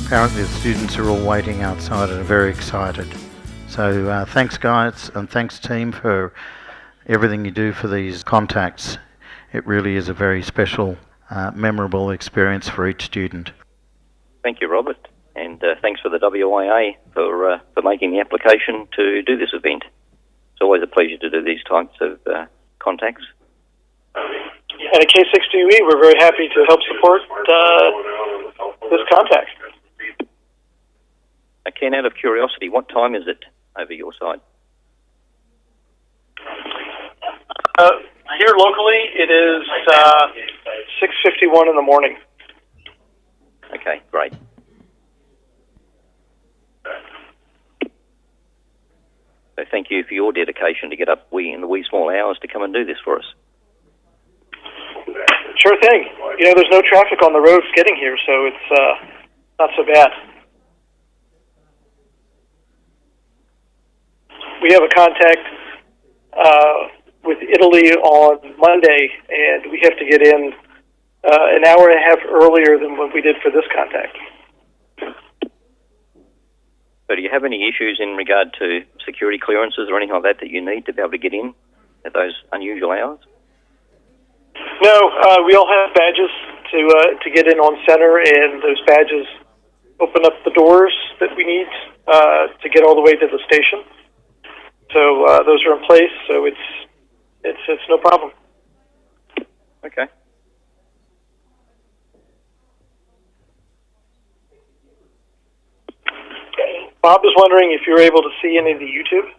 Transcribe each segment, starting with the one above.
Apparently the students are all waiting outside and are very excited. So thanks guys and thanks team for everything you do for these contacts. It really is a very special, memorable experience for each student. Thank you, Robert, and thanks for the WIA for making the application to do this event. It's always a pleasure to do these types of contacts. And at K6DE, we're very happy to help support this contact. Ken, out of curiosity, what time is it over your side? Here locally, it is 6:51 in the morning. Okay, great. So thank you for your dedication to get up in the wee small hours to come and do this for us. Sure thing. You know, there's no traffic on the roads getting here, so it's not so bad. We have a contact with Italy on Monday, and we have to get in an hour and a half earlier than what we did for this contact. So do you have any issues in regard to security clearances or anything like that you need to be able to get in at those unusual hours? No, we all have badges to get in on center, and those badges open up the doors that we need to get all the way to the station. So those are in place, so it's no problem. Okay. Bob is wondering if you're able to see any of the YouTube.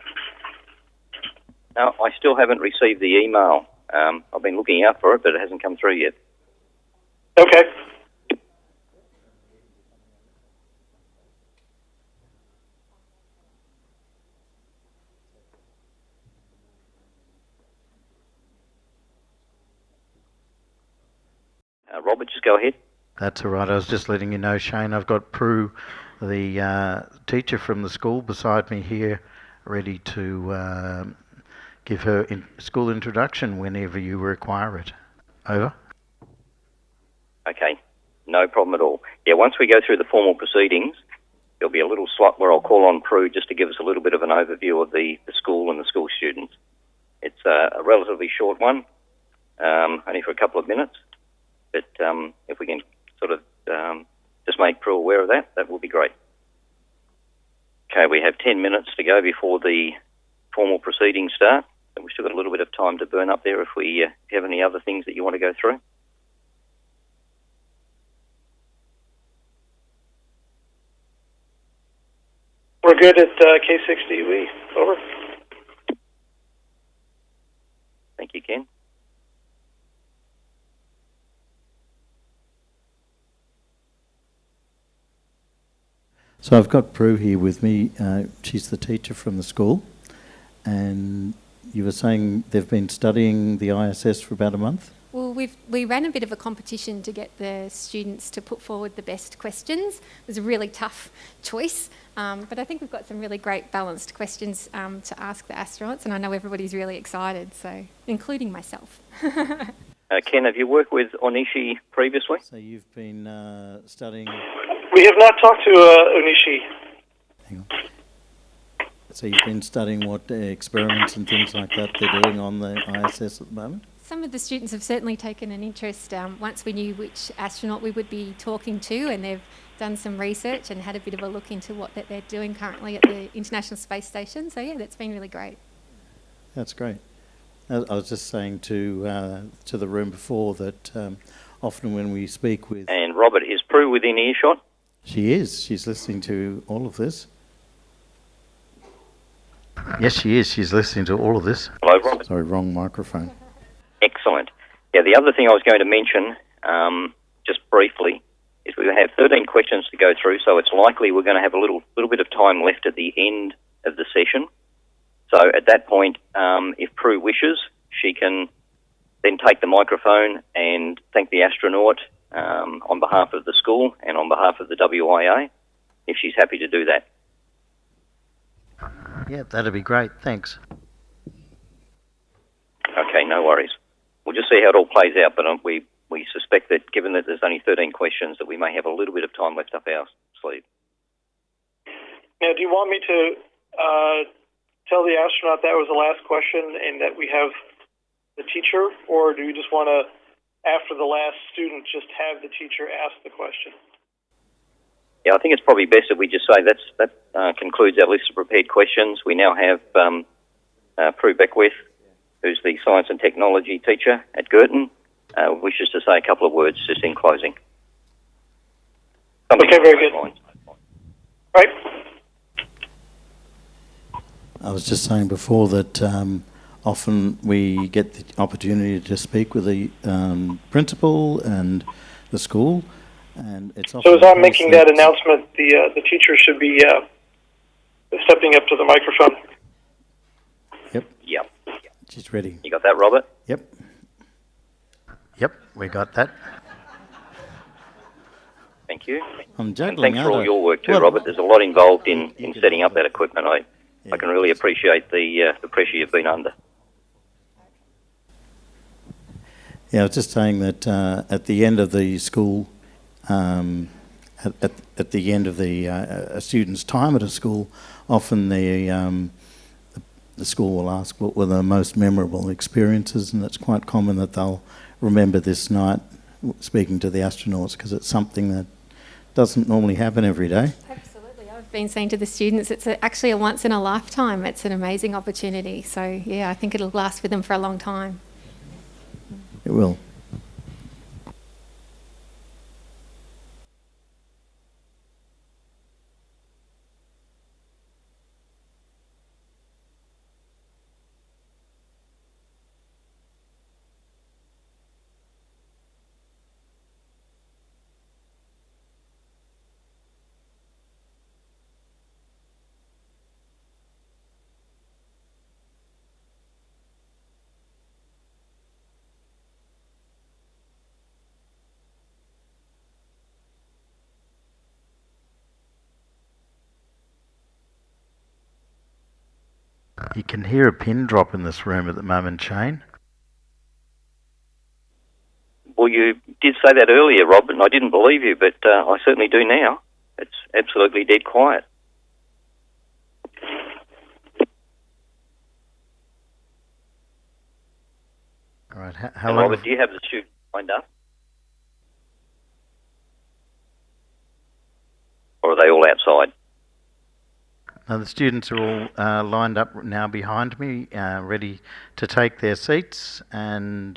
No, I still haven't received the email. I've been looking out for it, but it hasn't come through yet. Okay. Robert, just go ahead. That's all right. I was just letting you know, Shane, I've got Prue, the teacher from the school, beside me here, ready to give her school introduction whenever you require it. Over. Okay, no problem at all. Yeah, once we go through the formal proceedings, there'll be a little slot where I'll call on Prue just to give us a little bit of an overview of the school and the school students. It's a relatively short one, only for a couple of minutes. But if we can sort of just make Prue aware of that, that will be great. Okay, we have 10 minutes to go before the formal proceedings start. And we've still got a little bit of time to burn up there if we have any other things that you want to go through. We're good at K6DE. Over. Thank you, Ken. So I've got Prue here with me. She's the teacher from the school, and you were saying they've been studying the ISS for about a month? Well, we ran a bit of a competition to get the students to put forward the best questions. It was a really tough choice, but I think we've got some really great balanced questions to ask the astronauts, and I know everybody's really excited, so including myself. Ken, have you worked with Onishi previously? So you've been studying... We have not talked to Onishi. Hang on. So you've been studying what experiments and things like that they're doing on the ISS at the moment? Some of the students have certainly taken an interest once we knew which astronaut we would be talking to, and they've done some research and had a bit of a look into what that they're doing currently at the International Space Station. So yeah, that's been really great. That's great. I was just saying to the room before that often when we speak with... And Robert, is Prue within earshot? She is. She's listening to all of this. Yes, she is. She's listening to all of this. Hello, Robert. Sorry, wrong microphone. Excellent. Yeah, the other thing I was going to mention, just briefly, is we have 13 questions to go through, so it's likely we're going to have a little bit of time left at the end of the session. So at that point, if Prue wishes, she can then take the microphone and thank the astronaut on behalf of the school and on behalf of the WIA, if she's happy to do that. Yeah, that'd be great. Thanks. Okay, no worries. We'll just see how it all plays out, but we suspect that given that there's only 13 questions, that we may have a little bit of time left up our sleeve. Now, do you want me to tell the astronaut that was the last question and that we have the teacher, or do you just want to, after the last student, just have the teacher ask the question? Yeah, I think it's probably best if we just say that concludes our list of prepared questions. We now have Prue Beckwith, who's the Science and Technology teacher at Girton, wishes to say a couple of words just in closing. Okay, very good. Right. I was just saying before that often we get the opportunity to speak with the principal and the school, and it's often so as I'm making that announcement, the teacher should be stepping up to the microphone. Yep. She's ready. You got that, Robert? Yep, we got that. Thank you. I'm And juggling. thanks for all your work too, Robert. There's a lot involved in setting up that equipment. I can really appreciate the pressure you've been under. Yeah, I was just saying that at the end of the school, at the end of the a student's time at a school, often the school will ask what were the most memorable experiences, and it's quite common that they'll remember this night speaking to the astronauts, because it's something that doesn't normally happen every day. Absolutely. I've been saying to the students, it's actually a once in a lifetime. It's an amazing opportunity. So, yeah, I think it'll last with them for a long time. It will. You can hear a pin drop in this room at the moment, Shane. Well, you did say that earlier, Robert, and I didn't believe you, but I certainly do now. It's absolutely dead quiet. All right. And Robert, do you have the students lined up? Or are they all outside? Now the students are all lined up now behind me, ready to take their seats, and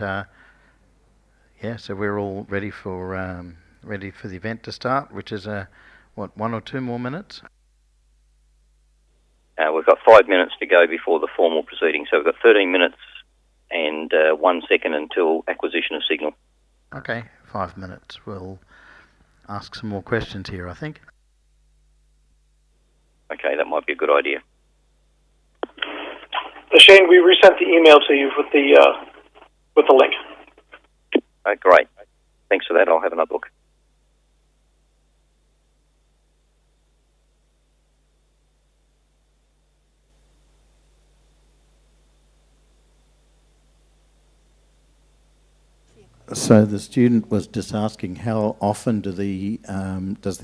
yeah, so we're all ready for the event to start, which is 1 or 2 more minutes. We've got 5 minutes to go before the formal proceeding, so we've got 13 minutes and 1 second until acquisition of signal. Okay, 5 minutes. We'll ask some more questions here, I think. Okay, that might be a good idea. Shane, we resent the email to you with the link. Great. Thanks for that. I'll have another look. So the student was just asking how often does the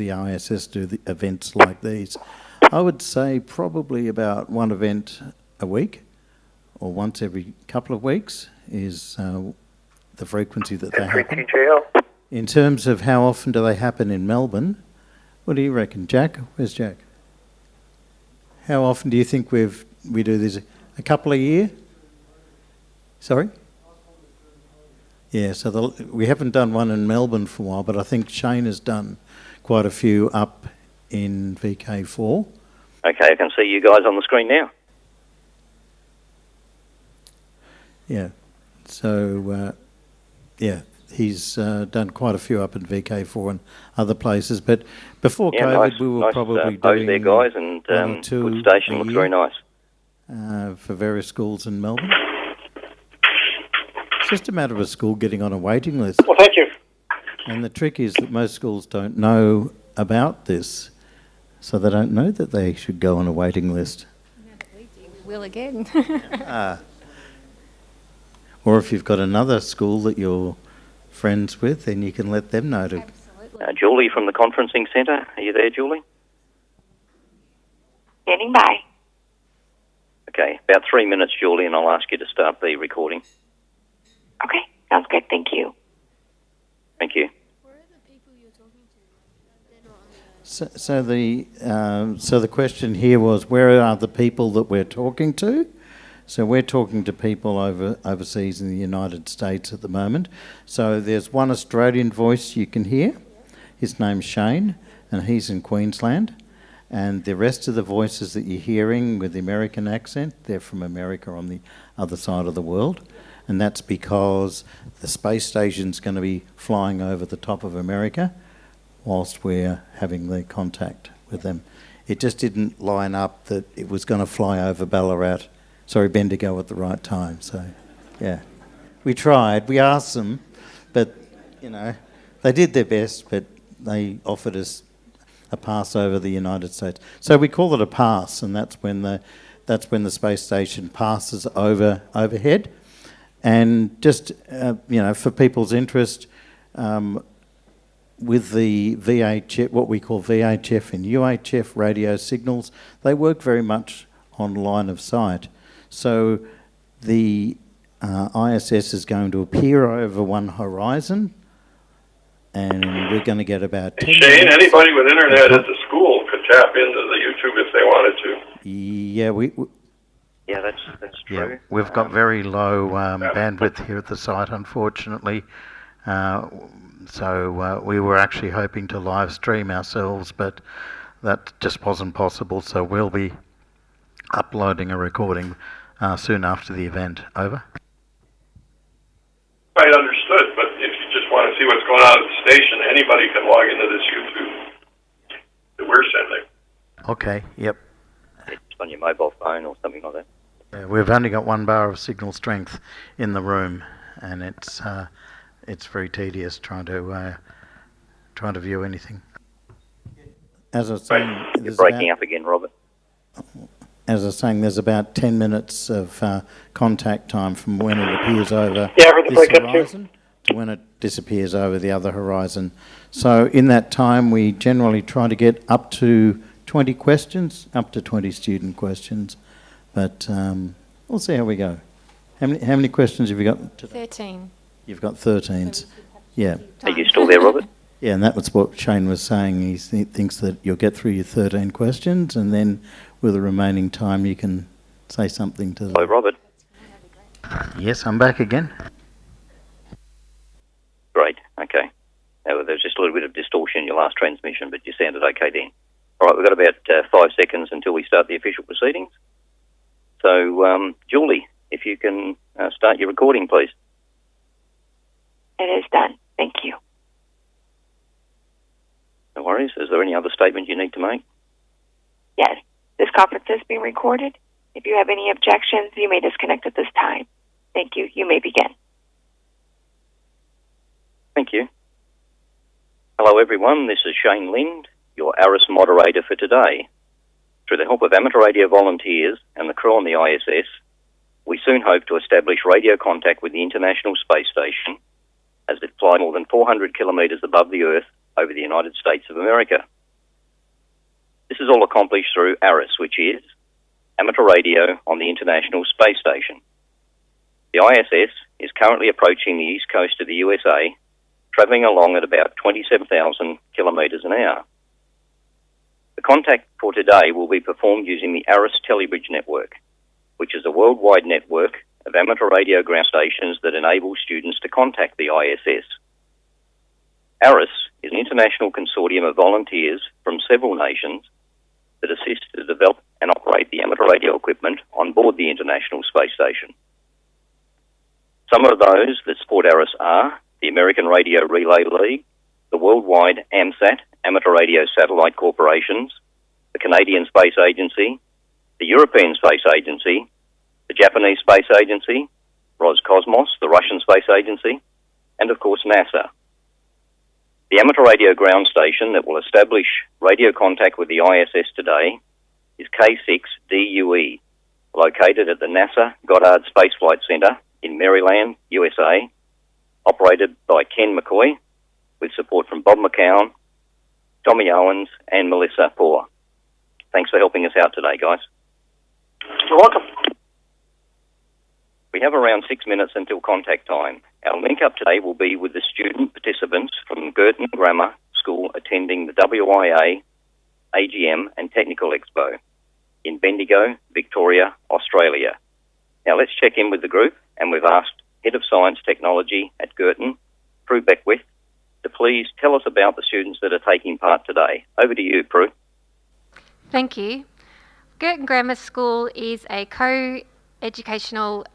ISS do the events like these? I would say probably about one event a week, or once every couple of weeks is the frequency that they happen. In terms of how often do they happen in Melbourne, what do you reckon, Jack? Where's Jack? How often do you think we do this? A couple a year? Sorry? Yeah, so we haven't done one in Melbourne for a while, but I think Shane has done quite a few up in VK4. Okay, I can see you guys on the screen now. Yeah, so yeah, he's done quite a few up in VK4 and other places. But before COVID, we were probably doing there, guys, and good station. Looks very nice. For various schools in Melbourne. It's just a matter of a school getting on a waiting list. Well, thank you. And the trick is that most schools don't know about this, so they don't know that they should go on a waiting list. Now that we do, we will again. Or if you've got another school that you're friends with, then you can let them know to Julie from the conferencing centre. Are you there, Julie? Standing by. Okay, about 3 minutes, Julie, and I'll ask you to start the recording. Okay, sounds good. Thank you. Thank you. Where are the people you're talking to? They're not on the... So the question here was, where are the people that we're talking to? So we're talking to people overseas in the United States at the moment. So there's one Australian voice you can hear. His name's Shane, and he's in Queensland. And the rest of the voices that you're hearing with the American accent, they're from America on the other side of the world. And that's because the space station's going to be flying over the top of America whilst we're having the contact with them. It just didn't line up that it was going to fly over Bendigo at the right time. So, yeah. We tried, we asked them, but, they did their best, but they offered us a pass over the United States. So we call it a pass, and that's when the space station passes overhead. And just, for people's interest, with the VHF, what we call VHF and UHF radio signals, they work very much on line of sight. So the ISS is going to appear over one horizon, and we're going to get about 10 Shane, minutes. anybody with internet at the school could tap into the YouTube if they wanted to. Yeah, Yeah, that's true. Yeah, we've got very low bandwidth here at the site, unfortunately. So we were actually hoping to live stream ourselves, but that just wasn't possible. So we'll be uploading a recording soon after the event. Over. Right, understood. But if you just want to see what's going on at the station, anybody can log into this YouTube that we're sending. Okay. Yep. It's on your mobile phone or something like that. Yeah, we've only got 1 bar of signal strength in the room, and it's very tedious trying to view anything. As I was saying, You're breaking up again, Robert. As I was saying, there's about 10 minutes of contact time from when it appears over this horizon to when it disappears over the other horizon. So in that time, we generally try to get up to 20 questions, up to 20 student questions. But we'll see how we go. How many questions have you got today? 13. You've got 13. Yeah. Are you still there, Robert? Yeah, and that was what Shane was saying. He thinks that you'll get through your 13 questions, and then with the remaining time you can say something to them. Hello, Robert. Yes, I'm back again. Great, okay. Now, there was just a little bit of distortion in your last transmission, but you sounded okay then. All right, we've got about 5 seconds until we start the official proceedings. So, Julie, if you can start your recording, please. It is done. Thank you. No worries. Is there any other statement you need to make? Yes, this conference is being recorded. If you have any objections, you may disconnect at this time. Thank you. You may begin. Thank you. Hello, everyone. This is Shane Lynd, your AOS moderator for today. Through the help of amateur radio volunteers and the crew on the ISS, we soon hope to establish radio contact with the International Space Station as it flies more than 400 kilometres above the Earth over the United States of America. This is all accomplished through AOS, which is amateur radio on the International Space Station. The ISS is currently approaching the east coast of the USA, travelling along at about 27,000 kilometres an hour. The contact for today will be performed using the AOS Telebridge network, which is a worldwide network of amateur radio ground stations that enable students to contact the ISS. AOS is an international consortium of volunteers from several nations that assist to develop and operate the amateur radio equipment on board the International Space Station. Some of those that support AOS are the American Radio Relay League, the worldwide AMSAT, Amateur Radio Satellite Corporations, the Canadian Space Agency, the European Space Agency, the Japanese Space Agency, Roscosmos, the Russian Space Agency, and of course NASA. The amateur radio ground station that will establish radio contact with the ISS today is K6DUE, located at the NASA Goddard Space Flight Center in Maryland, USA, operated by Ken McCaughey, with support from Bob McCown, Tommy Owens and Melissa Poor. Thanks for helping us out today, guys. You're welcome. We have around 6 minutes until contact time. Our link up today will be with the student participants from Girton Grammar School attending the WIA AGM and Technical Expo in Bendigo, Victoria, Australia. Now let's check in with the group, and we've asked Head of Science Technology at Girton, Prue Beckwith, to please tell us about the students that are taking part today. Over to you, Prue. Thank you. Girton Grammar School is a co-educational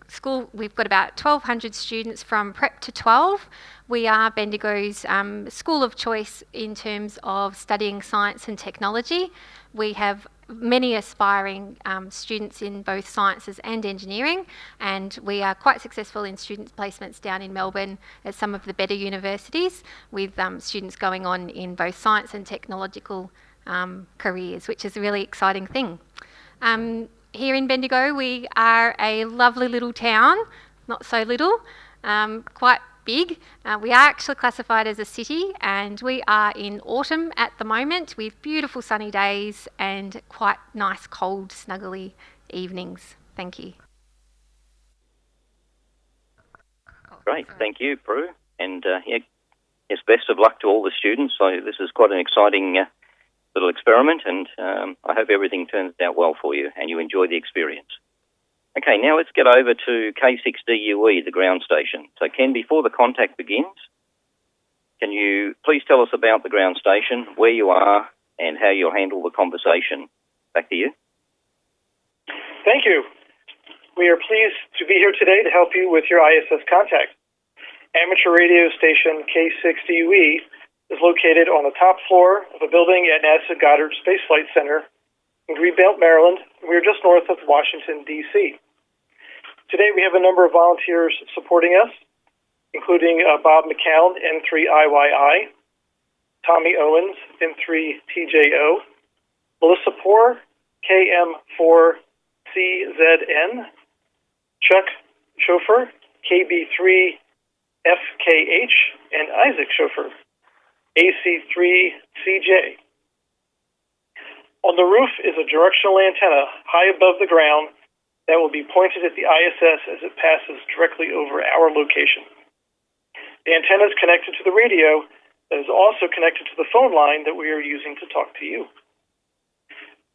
school. We've got about 1,200 students from prep to 12. We are Bendigo's school of choice in terms of studying science and technology. We have many aspiring students in both sciences and engineering, and we are quite successful in student placements down in Melbourne at some of the better universities, with students going on in both science and technological careers, which is a really exciting thing. Here in Bendigo, we are a lovely little town, not so little, quite big. We are actually classified as a city, and we are in autumn at the moment with beautiful sunny days and quite nice, cold, snuggly evenings. Thank you. Great, thank you, Prue. And yes, best of luck to all the students. So this is quite an exciting little experiment, and I hope everything turns out well for you and you enjoy the experience. Okay, now let's get over to K6DUE, the ground station. So Ken, before the contact begins, can you please tell us about the ground station, where you are and how you'll handle the conversation? Back to you. Thank you. We are pleased to be here today to help you with your ISS contact. Amateur radio station K6DUE is located on the top floor of a building at NASA Goddard Space Flight Center in Greenbelt, Maryland. We are just north of Washington, D.C. Today we have a number of volunteers supporting us, including Bob McCown, N3IYI, Tommy Owens, N3TJO, Melissa Poor, KM4CZN, Chuck Chauffeur, KB3FKH, and Isaac Chauffeur, AC3CJ. On the roof is a directional antenna high above the ground that will be pointed at the ISS as it passes directly over our location. The antenna is connected to the radio that is also connected to the phone line that we are using to talk to you.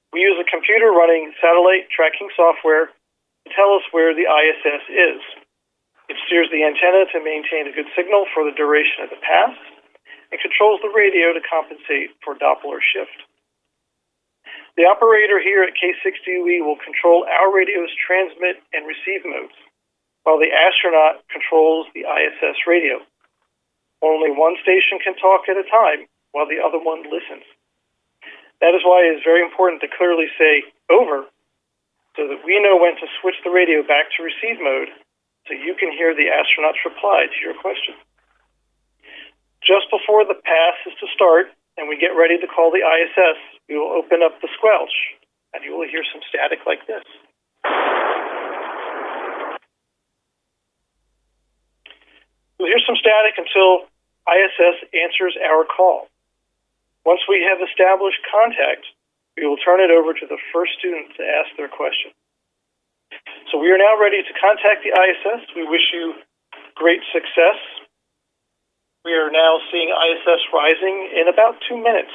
We use a computer running satellite tracking software to tell us where the ISS is. It steers the antenna to maintain a good signal for the duration of the pass and controls the radio to compensate for Doppler shift. The operator here at K6DUE will control our radio's transmit and receive modes, while the astronaut controls the ISS radio. Only one station can talk at a time, while the other one listens. That is why it is very important to clearly say, over, so that we know when to switch the radio back to receive mode, so you can hear the astronaut's reply to your question. Just before the pass is to start, and we get ready to call the ISS, we will open up the squelch, and you will hear some static like this. You'll hear some static until ISS answers our call. Once we have established contact, we will turn it over to the first student to ask their question. So we are now ready to contact the ISS. We wish you great success. We are now seeing ISS rising in about 2 minutes.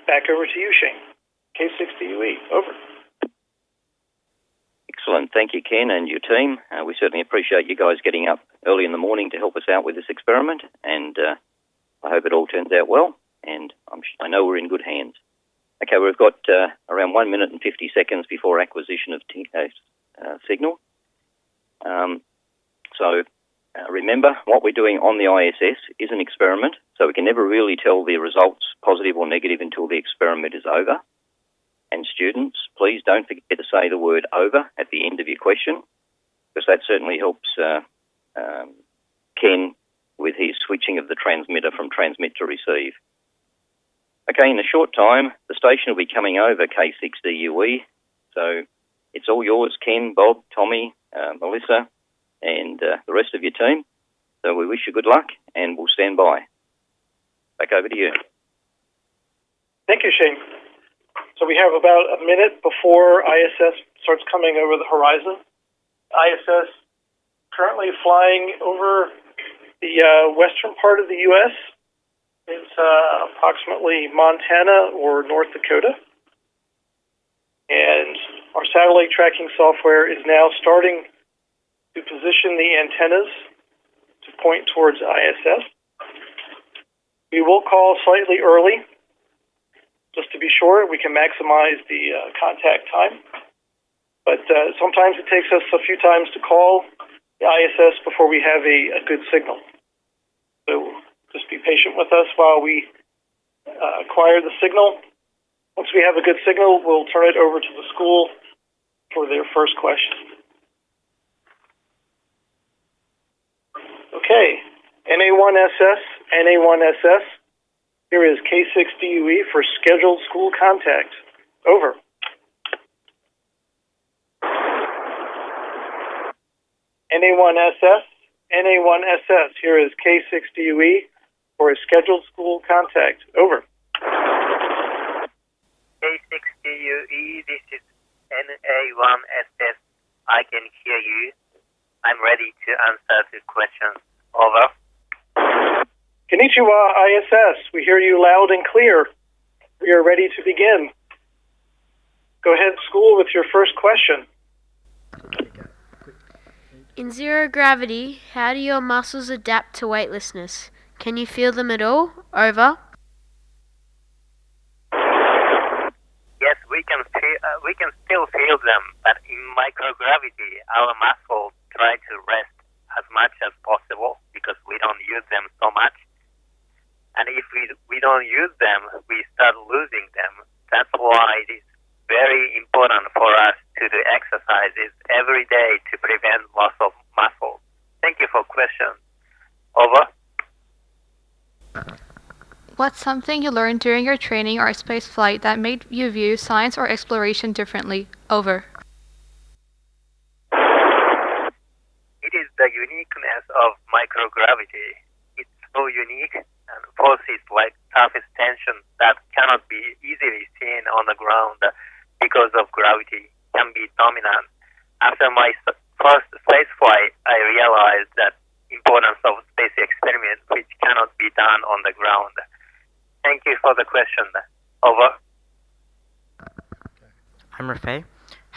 Back over to you, Shane. K6DUE, over. Excellent. Thank you, Ken, and your team. We certainly appreciate you guys getting up early in the morning to help us out with this experiment, and I hope it all turns out well, and I know we're in good hands. Okay, we've got around 1 minute and 50 seconds before acquisition of signal. Remember, what we're doing on the ISS is an experiment, so we can never really tell the results, positive or negative, until the experiment is over. And students, please don't forget to say the word over at the end of your question, because that certainly helps Ken with his switching of the transmitter from transmit to receive. Okay, in a short time, the station will be coming over K6DUE, so it's all yours, Ken, Bob, Tommy, Melissa, and the rest of your team. So we wish you good luck, and we'll stand by. Back over to you. Thank you, Shane. So we have about a minute before ISS starts coming over the horizon. ISS currently flying over the western part of the U.S. It's approximately Montana or North Dakota. And our satellite tracking software is now starting to position the antennas to point towards ISS. We will call slightly early, just to be sure we can maximize the contact time. But sometimes it takes us a few times to call the ISS before we have a good signal. So just be patient with us while we acquire the signal. Once we have a good signal, we'll turn it over to the school for their first question. Okay, NA1SS, NA1SS. Here is K6DUE for scheduled school contact. Over. NA1SS, NA1SS. Here is K6DUE for a scheduled school contact. Over. K6DUE, this is NA1SS. I can hear you. I'm ready to answer the questions. Over. Konnichiwa, ISS. We hear you loud and clear. We are ready to begin. Go ahead, school, with your first question. In zero gravity, how do your muscles adapt to weightlessness? Can you feel them at all? Over. Yes, we can still feel them, but in microgravity, our muscles try to rest as much as possible because we don't use them so much. And if we don't use them, we start losing them. That's why it is very important for us to do exercises every day to prevent loss of muscle. Thank you for question. Over. What's something you learned during your training or space flight that made you view science or exploration differently? Over. It is the uniqueness of microgravity. It's so unique and forces like surface tension that cannot be easily seen on the ground because of gravity can be dominant. After my first space flight, I realized that importance of space experiments which cannot be done on the ground. Thank you for the question. Over. I'm Rafay.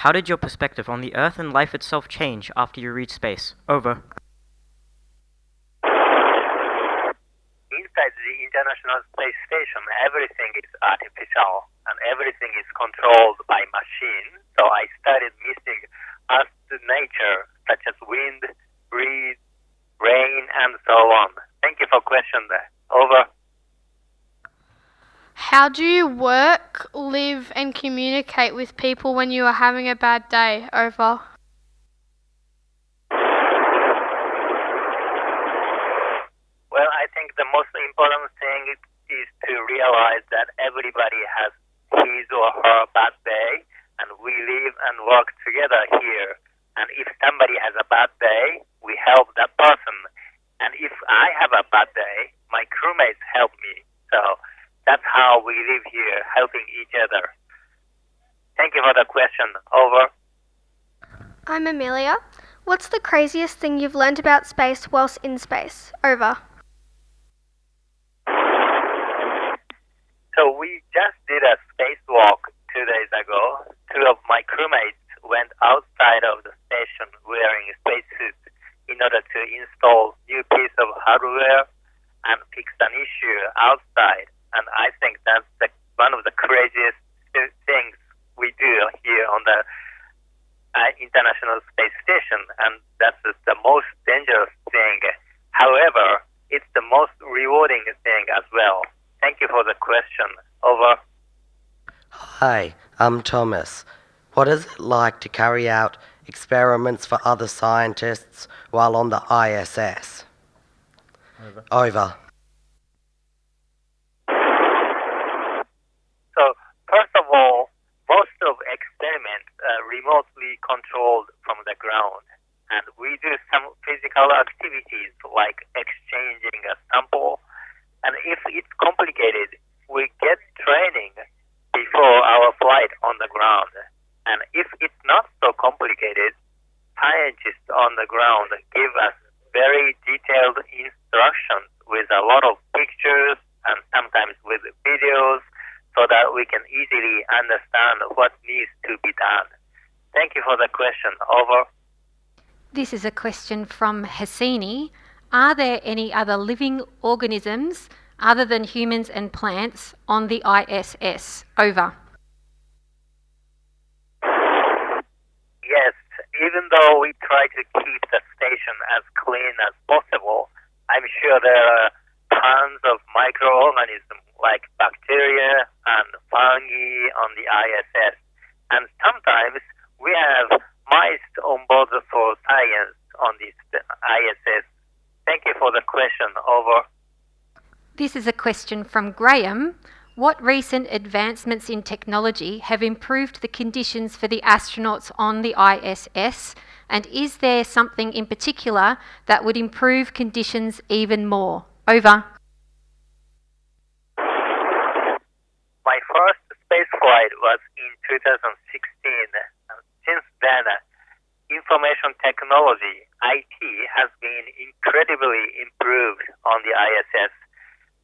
How did your perspective on the Earth and life itself change after you reached space? Over. Inside the International Space Station, everything is artificial and everything is controlled by machine. So I started missing Earth's nature, such as wind, breeze, rain, and so on. Thank you for question. Over. How do you work, live, and communicate with people when you are having a bad day? Over. Well, I think the most important thing is to realize that everybody has his or her bad day, and we live and work together here. And if somebody has a bad day, we help that person. And if I have a bad day, my crewmates help me. So that's how we live here, helping each other. Thank you for the question. Over. I'm Amelia. What's the craziest thing you've learned about space whilst in space? Over. So we just did a spacewalk 2 days ago. 2 of my crewmates went outside of the station wearing spacesuits in order to install new piece of hardware and fix an issue outside. And I think that's one of the craziest things we do here on the International Space Station, and that's the most dangerous thing. However, it's the most rewarding thing as well. Thank you for the question. Over. Hi, I'm Thomas. What is it like to carry out experiments for other scientists while on the ISS? Over. So, first of all, most of experiments are remotely controlled from the ground. and we do some physical activities like exchanging a sample. And if it's complicated, we get training before our flight on the ground. And if it's not so complicated, scientists on the ground give us very detailed instructions with a lot of pictures and sometimes with videos so that we can easily understand what needs to be done. Thank you for the question. Over. This is a question from Hasini. Are there any other living organisms other than humans and plants on the ISS? Over. Yes, even though we try to keep the station as clean as possible, I'm sure there are tons of microorganisms like bacteria and fungi on the ISS. And sometimes we have mice on board for science on this ISS. Thank you for the question. Over. This is a question from Graham. What recent advancements in technology have improved the conditions for the astronauts on the ISS? And is there something in particular that would improve conditions even more? Over. My first space flight was in 2016. Since then, information technology, IT, has been incredibly improved on the ISS.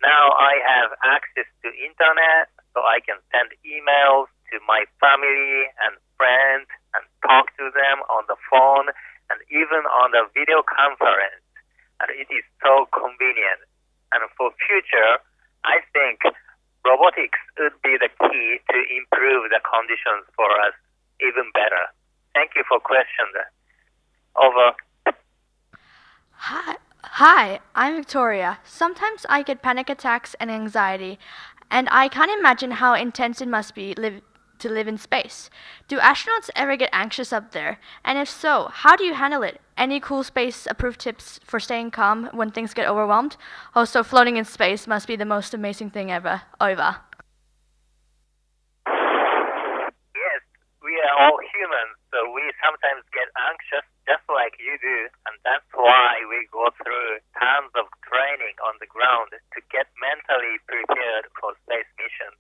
Now I have access to internet, so I can send emails to my family and friends and talk to them on the phone and even on the video conference. And it is so convenient. And for future, I think robotics would be the key to improve the conditions for us even better. Thank you for question. Over. Hi, I'm Victoria. Sometimes I get panic attacks and anxiety, and I can't imagine how intense it must be to live in space. Do astronauts ever get anxious up there? And if so, how do you handle it? Any cool space-approved tips for staying calm when things get overwhelmed? Also, floating in space must be the most amazing thing ever. Over. Yes, we are all humans, so we sometimes get anxious just like you do, and that's why we go through tons of training on the ground to get mentally prepared for space missions.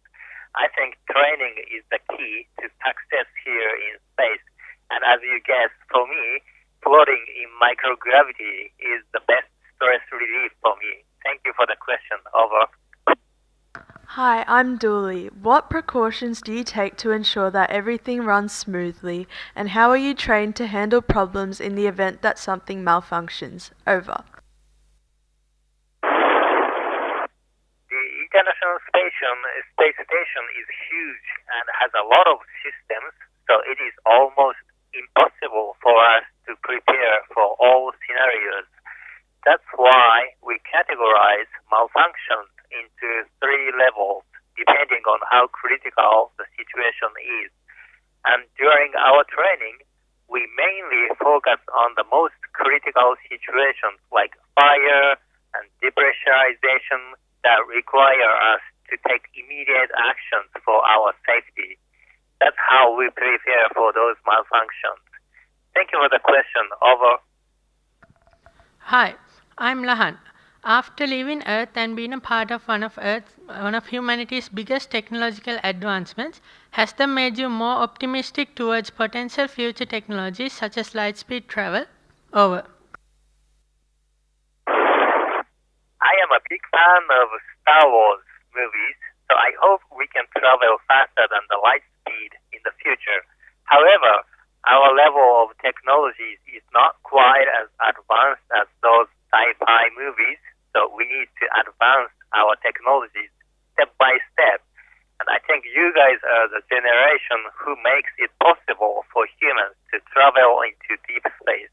I think training is the key to success here in space, and as you guessed, for me, floating in microgravity is the best stress relief for me. Thank you for the question. Over. Hi, I'm Dulee. What precautions do you take to ensure that everything runs smoothly, and how are you trained to handle problems in the event that something malfunctions? Over. The International Space Station is huge and has a lot of systems, so it is almost impossible for us to prepare for all scenarios. That's why we categorize malfunctions into 3 levels, depending on how critical the situation is. And during our training, we mainly focus on the most critical situations like fire and depressurization that require us to take immediate actions for our safety. That's how we prepare for those malfunctions. Thank you for the question. Over. Hi, I'm Lahan. After leaving Earth and being a part of one of humanity's biggest technological advancements, has that made you more optimistic towards potential future technologies such as light-speed travel? Over. I am a big fan of Star Wars movies, so I hope we can travel faster than the light speed in the future. However, our level of technology is not quite as advanced as those sci-fi movies, so we need to advance our technologies step by step. And I think you guys are the generation who makes it possible for humans to travel into deep space.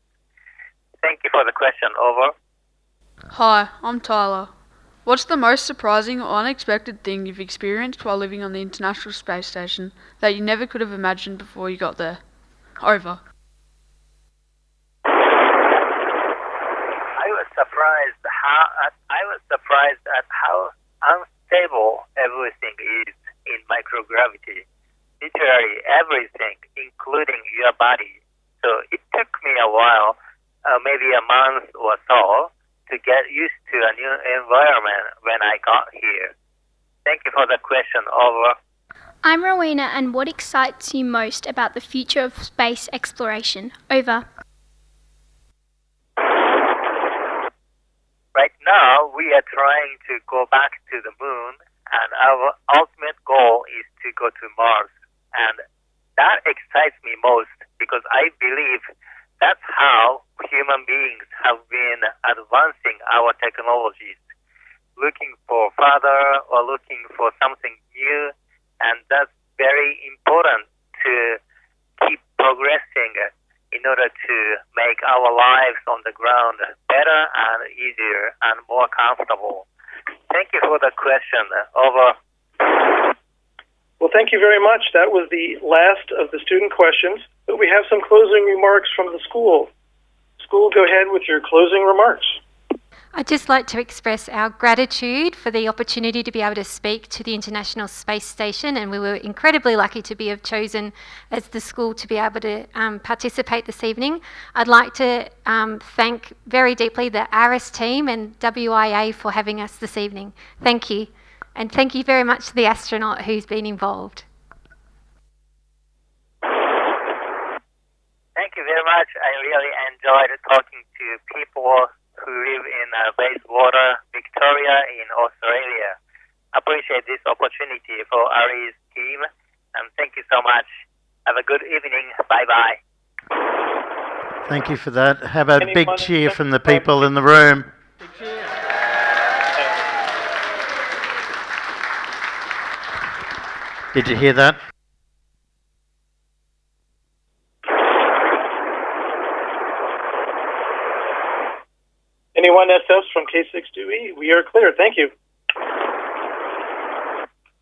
Thank you for the question. Over. Hi, I'm Tyler. What's the most surprising or unexpected thing you've experienced while living on the International Space Station that you never could have imagined before you got there? Over. I was surprised at how unstable everything is in microgravity. Literally everything, including your body. So it took me a while maybe a month or so to get used to a new environment when I got here. Thank you for the question. Over. I'm Rowena, and what excites you most about the future of space exploration? Over. Right now, we are trying to go back to the moon, and our ultimate goal is to go to Mars. And that excites me most because I believe that's how human beings have been advancing our technologies, looking for further or looking for something new, and that's very important to keep progressing in order to make our lives on the ground better and easier and more comfortable. Thank you for the question. Over. Well, thank you very much. That was the last of the student questions, but we have some closing remarks from the school. School, go ahead with your closing remarks. I'd just like to express our gratitude for the opportunity to be able to speak to the International Space Station, and we were incredibly lucky to be chosen as the school to be able to participate this evening. I'd like to thank very deeply the AOS team and WIA for having us this evening. Thank you. And thank you very much to the astronaut who's been involved. Thank you very much. I really enjoyed talking to people who live in Bayswater, Victoria in Australia. Appreciate this opportunity for Ari's team, and thank you so much. Have a good evening. Bye-bye. Thank you for that. How about a big cheer from the people in the room? Big cheer. Did you hear that? Anyone SS from K6 Dulee? We are clear. Thank you.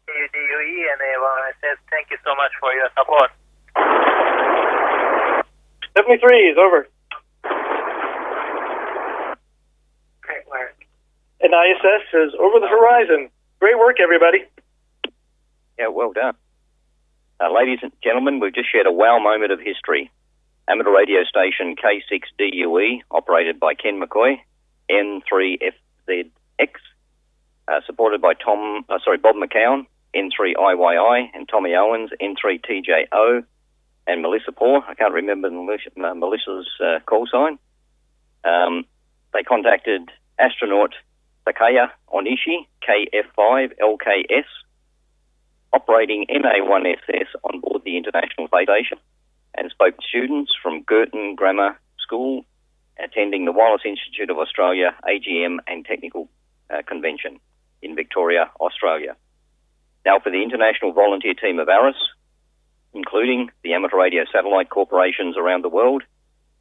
DUE and everyone says thank you so much for your support. 73 is over. Great work. And ISS is over the horizon. Great work, everybody. Yeah, well done. Ladies and gentlemen, we've just shared a wow moment of history. Amateur radio station K6DUE, operated by Ken McCaughey, N3FZX, supported by Bob McCown, N3IYI, and Tommy Owens, N3TJO, and Melissa Poor. I can't remember Melissa's call sign. They contacted astronaut Takaya Onishi, KF5LKS, operating MA1SS on board the International Space Station, and spoke to students from Girton Grammar School attending the Wireless Institute of Australia AGM and Technical Convention in Victoria, Australia. Now for the international volunteer team of AOS, including the amateur radio satellite corporations around the world,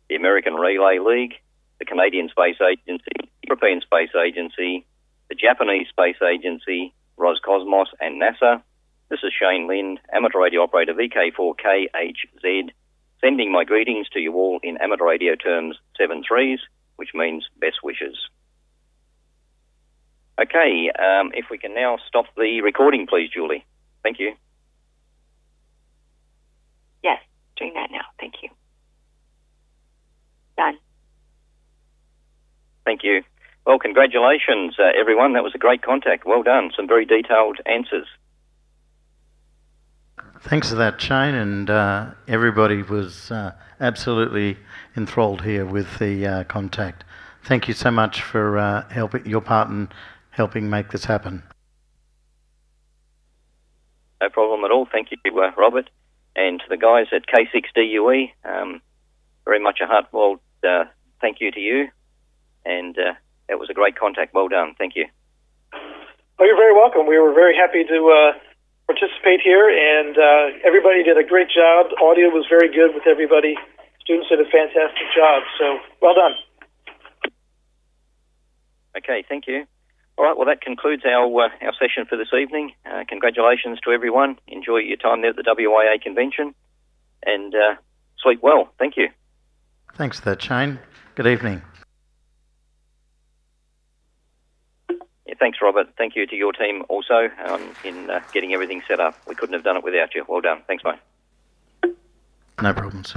the American Relay League, the Canadian Space Agency, the European Space Agency, the Japanese Space Agency, Roscosmos and NASA. This is Shane Lynd, amateur radio operator VK4KHZ, sending my greetings to you all in amateur radio terms 7-3s, which means best wishes. Okay, if we can now stop the recording, please, Julie. Thank you. Yes, doing that now. Thank you. Done. Thank you. Well, congratulations, everyone. That was a great contact. Well done. Some very detailed answers. Thanks for that, Shane, and everybody was absolutely enthralled here with the contact. Thank you so much for helping your part in helping make this happen. No problem at all. Thank you, Robert, and to the guys at K6DUE. Very much a heartfelt thank you to you, and it was a great contact. Well done. Thank you. Oh, you're very welcome. We were very happy to participate here, and everybody did a great job. Audio was very good with everybody. Students did a fantastic job, so well done. Okay, thank you. All right, well, that concludes our session for this evening. Congratulations to everyone. Enjoy your time there at the WIA convention, and sleep well. Thank you. Thanks for that, Shane. Good evening. Yeah, thanks, Robert. Thank you to your team also in getting everything set up. We couldn't have done it without you. Well done. Thanks, mate. No problems.